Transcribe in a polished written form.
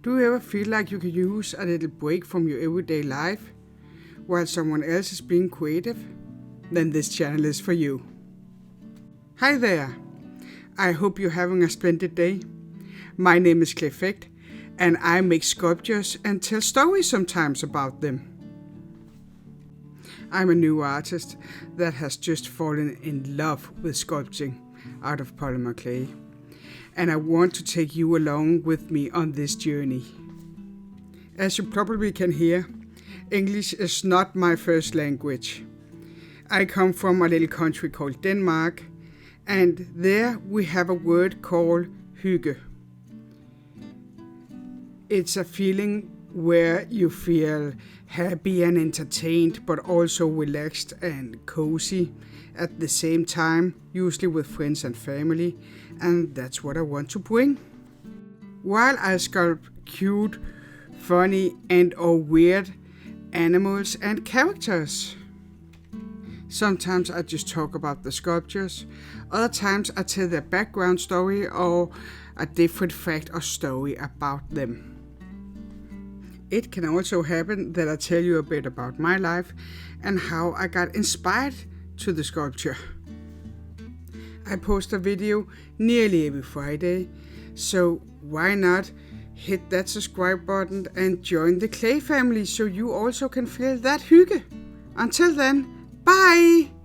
Do you ever feel like you could use a little break from your everyday life while someone else is being creative? Then this channel is for you. Hi there! I hope you're having a splendid day. My name is Clefect, and I make sculptures and tell stories sometimes about them. I'm a new artist that has just fallen in love with sculpting out of polymer clay. And I want to take you along with me on this journey. As you probably can hear, English is not my first language. I come from a little country called Denmark, and there we have a word called hygge. It's a feeling where you feel happy and entertained, but also relaxed and cozy at the same time, usually with friends and family, and that's what I want to bring. While I sculpt cute, funny and or weird animals and characters. Sometimes I just talk about the sculptures, other times I tell their background story or a different fact or story about them. It can also happen that I tell you a bit about my life and how I got inspired to the sculpture. I post a video nearly every Friday, so why not hit that subscribe button and join the Clay family so you also can feel that hygge. Until then, bye!